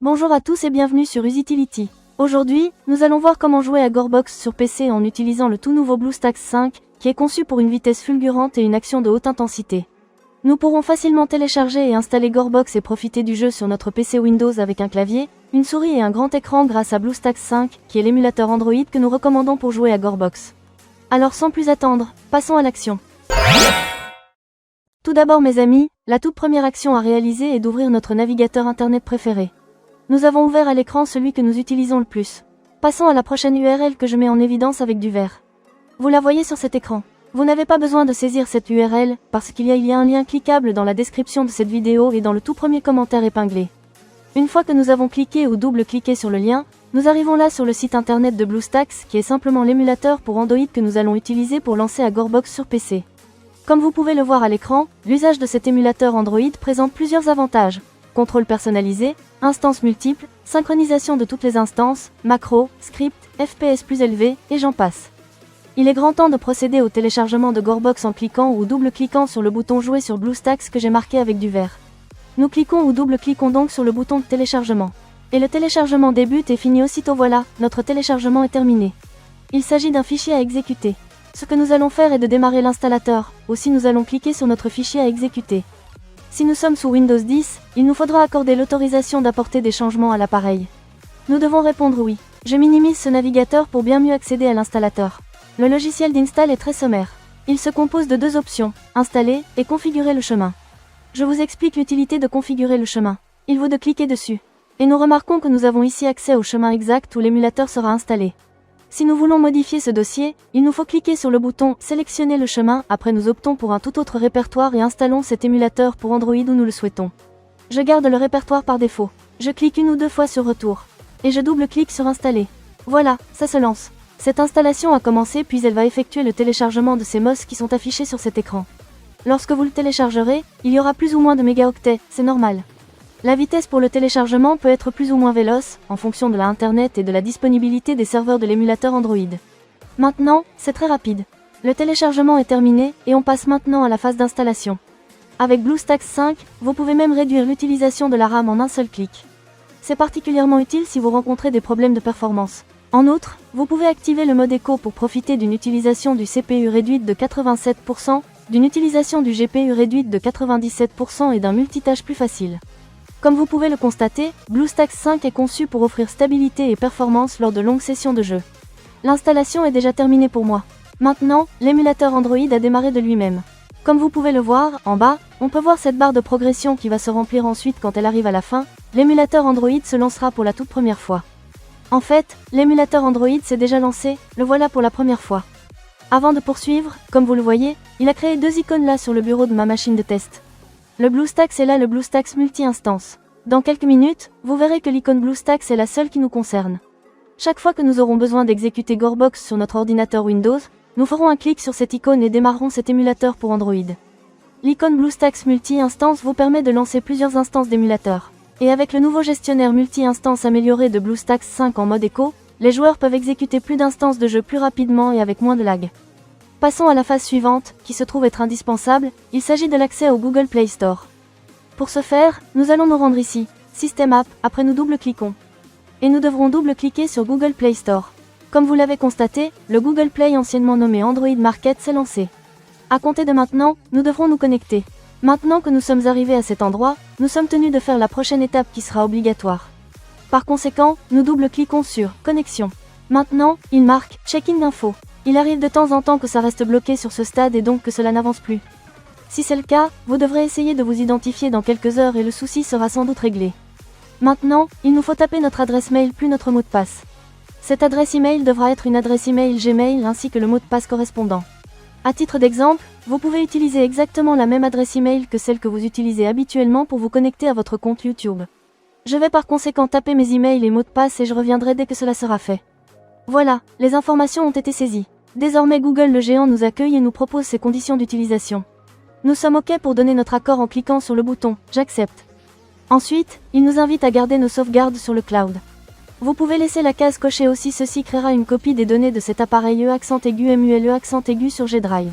Bonjour à tous et bienvenue sur Usitility. Aujourd'hui, nous allons voir comment jouer à Gorebox sur PC en utilisant le tout nouveau BlueStacks 5, qui est conçu pour une vitesse fulgurante et une action de haute intensité. Nous pourrons facilement télécharger et installer Gorebox et profiter du jeu sur notre PC Windows avec un clavier, une souris et un grand écran grâce à BlueStacks 5, qui est l'émulateur Android que nous recommandons pour jouer à Gorebox. Alors sans plus attendre, passons à l'action. Tout d'abord mes amis, la toute première action à réaliser est d'ouvrir notre navigateur internet préféré. Nous avons ouvert à l'écran celui que nous utilisons le plus. Passons à la prochaine URL que je mets en évidence avec du vert. Vous la voyez sur cet écran. Vous n'avez pas besoin de saisir cette URL, parce qu'il y a un lien cliquable dans la description de cette vidéo et dans le tout premier commentaire épinglé. Une fois que nous avons cliqué ou double-cliqué sur le lien, nous arrivons là sur le site internet de BlueStacks, qui est simplement l'émulateur pour Android que nous allons utiliser pour lancer à Gorebox sur PC. Comme vous pouvez le voir à l'écran, l'usage de cet émulateur Android présente plusieurs avantages. Contrôle personnalisé, instances multiples, synchronisation de toutes les instances, macros, scripts, FPS plus élevés, et j'en passe. Il est grand temps de procéder au téléchargement de Gorebox en cliquant ou double-cliquant sur le bouton jouer sur BlueStacks que j'ai marqué avec du vert. Nous cliquons ou double-cliquons donc sur le bouton de téléchargement. Et le téléchargement débute et finit aussitôt. Voilà, notre téléchargement est terminé. Il s'agit d'un fichier à exécuter. Ce que nous allons faire est de démarrer l'installateur, aussi nous allons cliquer sur notre fichier à exécuter. Si nous sommes sous Windows 10, il nous faudra accorder l'autorisation d'apporter des changements à l'appareil. Nous devons répondre oui. Je minimise ce navigateur pour bien mieux accéder à l'installateur. Le logiciel d'install est très sommaire. Il se compose de deux options, installer et configurer le chemin. Je vous explique l'utilité de configurer le chemin. Il vaut de cliquer dessus. Et nous remarquons que nous avons ici accès au chemin exact où l'émulateur sera installé. Si nous voulons modifier ce dossier, il nous faut cliquer sur le bouton « Sélectionner le chemin », après nous optons pour un tout autre répertoire et installons cet émulateur pour Android où nous le souhaitons. Je garde le répertoire par défaut. Je clique une ou deux fois sur « Retour ». Et je double-clique sur « Installer ». Voilà, ça se lance. Cette installation a commencé puis elle va effectuer le téléchargement de ces MOS qui sont affichés sur cet écran. Lorsque vous le téléchargerez, il y aura plus ou moins de mégaoctets, c'est normal. La vitesse pour le téléchargement peut être plus ou moins véloce, en fonction de la internet et de la disponibilité des serveurs de l'émulateur Android. Maintenant, c'est très rapide. Le téléchargement est terminé, et on passe maintenant à la phase d'installation. Avec BlueStacks 5, vous pouvez même réduire l'utilisation de la RAM en un seul clic. C'est particulièrement utile si vous rencontrez des problèmes de performance. En outre, vous pouvez activer le mode écho pour profiter d'une utilisation du CPU réduite de 87%, d'une utilisation du GPU réduite de 97% et d'un multitâche plus facile. Comme vous pouvez le constater, BlueStacks 5 est conçu pour offrir stabilité et performance lors de longues sessions de jeu. L'installation est déjà terminée pour moi. Maintenant, l'émulateur Android a démarré de lui-même. Comme vous pouvez le voir, en bas, on peut voir cette barre de progression qui va se remplir ensuite quand elle arrive à la fin. L'émulateur Android se lancera pour la toute première fois. En fait, l'émulateur Android s'est déjà lancé, le voilà pour la première fois. Avant de poursuivre, comme vous le voyez, il a créé deux icônes là sur le bureau de ma machine de test. Le BlueStacks est là, le BlueStacks multi-instance. Dans quelques minutes, vous verrez que l'icône BlueStacks est la seule qui nous concerne. Chaque fois que nous aurons besoin d'exécuter Gorebox sur notre ordinateur Windows, nous ferons un clic sur cette icône et démarrerons cet émulateur pour Android. L'icône BlueStacks multi-instance vous permet de lancer plusieurs instances d'émulateur. Et avec le nouveau gestionnaire multi-instance amélioré de BlueStacks 5 en mode écho, les joueurs peuvent exécuter plus d'instances de jeu plus rapidement et avec moins de lag. Passons à la phase suivante, qui se trouve être indispensable, il s'agit de l'accès au Google Play Store. Pour ce faire, nous allons nous rendre ici, System App, après nous double-cliquons. Et nous devrons double-cliquer sur Google Play Store. Comme vous l'avez constaté, le Google Play anciennement nommé Android Market s'est lancé. À compter de maintenant, nous devrons nous connecter. Maintenant que nous sommes arrivés à cet endroit, nous sommes tenus de faire la prochaine étape qui sera obligatoire. Par conséquent, nous double-cliquons sur « Connexion ». Maintenant, il marque « Check-in info ». Il arrive de temps en temps que ça reste bloqué sur ce stade et donc que cela n'avance plus. Si c'est le cas, vous devrez essayer de vous identifier dans quelques heures et le souci sera sans doute réglé. Maintenant, il nous faut taper notre adresse mail plus notre mot de passe. Cette adresse email devra être une adresse email Gmail ainsi que le mot de passe correspondant. À titre d'exemple, vous pouvez utiliser exactement la même adresse email que celle que vous utilisez habituellement pour vous connecter à votre compte YouTube. Je vais par conséquent taper mes emails et mots de passe et je reviendrai dès que cela sera fait. Voilà, les informations ont été saisies. Désormais Google le géant nous accueille et nous propose ses conditions d'utilisation. Nous sommes OK pour donner notre accord en cliquant sur le bouton « J'accepte ». Ensuite, il nous invite à garder nos sauvegardes sur le cloud. Vous pouvez laisser la case cochée aussi, ceci créera une copie des données de cet appareil MULE sur G Drive.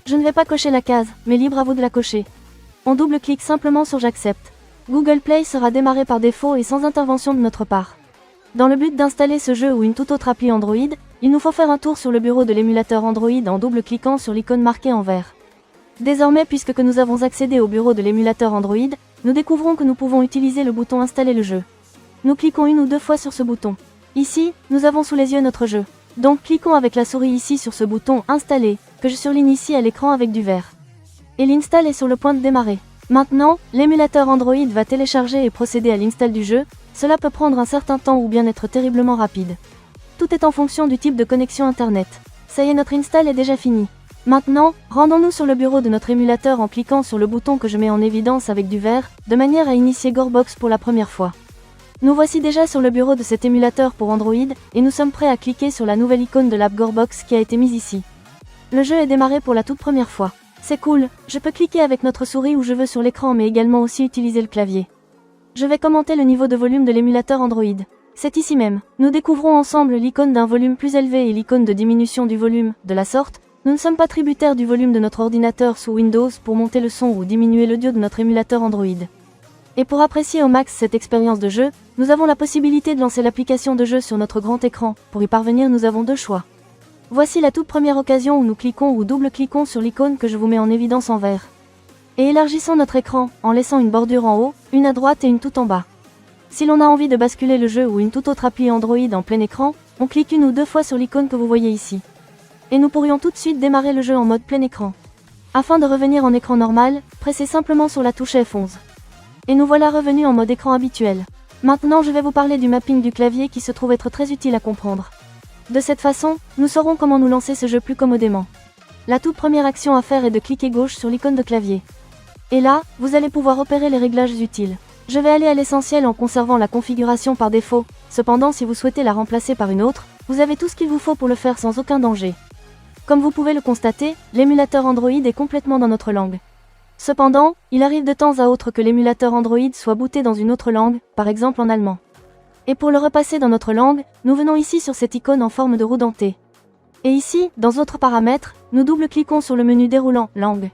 Je ne vais pas cocher la case, mais libre à vous de la cocher. On double-clique simplement sur « J'accepte ». Google Play sera démarré par défaut et sans intervention de notre part. Dans le but d'installer ce jeu ou une toute autre appli Android, il nous faut faire un tour sur le bureau de l'émulateur Android en double-cliquant sur l'icône marquée en vert. Désormais, puisque nous avons accédé au bureau de l'émulateur Android, nous découvrons que nous pouvons utiliser le bouton Installer le jeu. Nous cliquons une ou deux fois sur ce bouton. Ici, nous avons sous les yeux notre jeu. Donc cliquons avec la souris ici sur ce bouton Installer, que je surligne ici à l'écran avec du vert. Et l'install est sur le point de démarrer. Maintenant, l'émulateur Android va télécharger et procéder à l'install du jeu. Cela peut prendre un certain temps ou bien être terriblement rapide. Tout est en fonction du type de connexion internet. Ça y est, notre install est déjà fini. Maintenant, rendons-nous sur le bureau de notre émulateur en cliquant sur le bouton que je mets en évidence avec du vert, de manière à initier Gorebox pour la première fois. Nous voici déjà sur le bureau de cet émulateur pour Android, et nous sommes prêts à cliquer sur la nouvelle icône de l'app Gorebox qui a été mise ici. Le jeu est démarré pour la toute première fois. C'est cool, je peux cliquer avec notre souris où je veux sur l'écran mais également aussi utiliser le clavier. Je vais commenter le niveau de volume de l'émulateur Android. C'est ici même. Nous découvrons ensemble l'icône d'un volume plus élevé et l'icône de diminution du volume. De la sorte, nous ne sommes pas tributaires du volume de notre ordinateur sous Windows pour monter le son ou diminuer l'audio de notre émulateur Android. Et pour apprécier au max cette expérience de jeu, nous avons la possibilité de lancer l'application de jeu sur notre grand écran. Pour y parvenir, nous avons deux choix. Voici la toute première occasion où nous cliquons ou double-cliquons sur l'icône que je vous mets en évidence en vert. Et élargissons notre écran, en laissant une bordure en haut, une à droite et une tout en bas. Si l'on a envie de basculer le jeu ou une toute autre appli Android en plein écran, on clique une ou deux fois sur l'icône que vous voyez ici. Et nous pourrions tout de suite démarrer le jeu en mode plein écran. Afin de revenir en écran normal, pressez simplement sur la touche F11. Et nous voilà revenus en mode écran habituel. Maintenant je vais vous parler du mapping du clavier qui se trouve être très utile à comprendre. De cette façon, nous saurons comment nous lancer ce jeu plus commodément. La toute première action à faire est de cliquer gauche sur l'icône de clavier. Et là, vous allez pouvoir opérer les réglages utiles. Je vais aller à l'essentiel en conservant la configuration par défaut, cependant si vous souhaitez la remplacer par une autre, vous avez tout ce qu'il vous faut pour le faire sans aucun danger. Comme vous pouvez le constater, l'émulateur Android est complètement dans notre langue. Cependant, il arrive de temps à autre que l'émulateur Android soit booté dans une autre langue, par exemple en allemand. Et pour le repasser dans notre langue, nous venons ici sur cette icône en forme de roue dentée. Et ici, dans Autres paramètres, nous double-cliquons sur le menu déroulant « Langue ».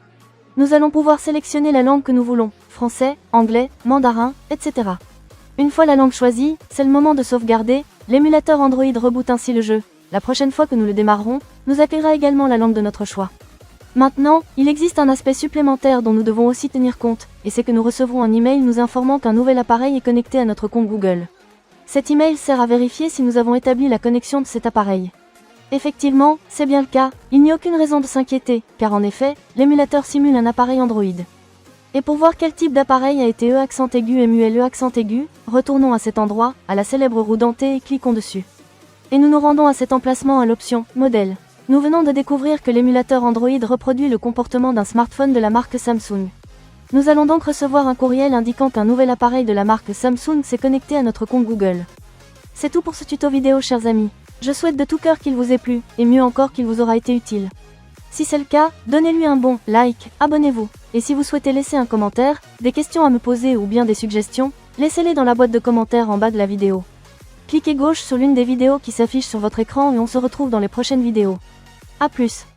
Nous allons pouvoir sélectionner la langue que nous voulons, français, anglais, mandarin, etc. Une fois la langue choisie, c'est le moment de sauvegarder, l'émulateur Android reboot ainsi le jeu. La prochaine fois que nous le démarrerons, nous accueillera également la langue de notre choix. Maintenant, il existe un aspect supplémentaire dont nous devons aussi tenir compte, et c'est que nous recevrons un email nous informant qu'un nouvel appareil est connecté à notre compte Google. Cet email sert à vérifier si nous avons établi la connexion de cet appareil. Effectivement, c'est bien le cas, il n'y a aucune raison de s'inquiéter, car en effet, l'émulateur simule un appareil Android. Et pour voir quel type d'appareil a été accent aigu et muet accent aigu, retournons à cet endroit, à la célèbre roue dentée et cliquons dessus. Et nous nous rendons à cet emplacement à l'option « Modèle ». Nous venons de découvrir que l'émulateur Android reproduit le comportement d'un smartphone de la marque Samsung. Nous allons donc recevoir un courriel indiquant qu'un nouvel appareil de la marque Samsung s'est connecté à notre compte Google. C'est tout pour ce tuto vidéo chers amis. Je souhaite de tout cœur qu'il vous ait plu, et mieux encore qu'il vous aura été utile. Si c'est le cas, donnez-lui un bon like, abonnez-vous. Et si vous souhaitez laisser un commentaire, des questions à me poser ou bien des suggestions, laissez-les dans la boîte de commentaires en bas de la vidéo. Cliquez gauche sur l'une des vidéos qui s'affichent sur votre écran et on se retrouve dans les prochaines vidéos. A plus.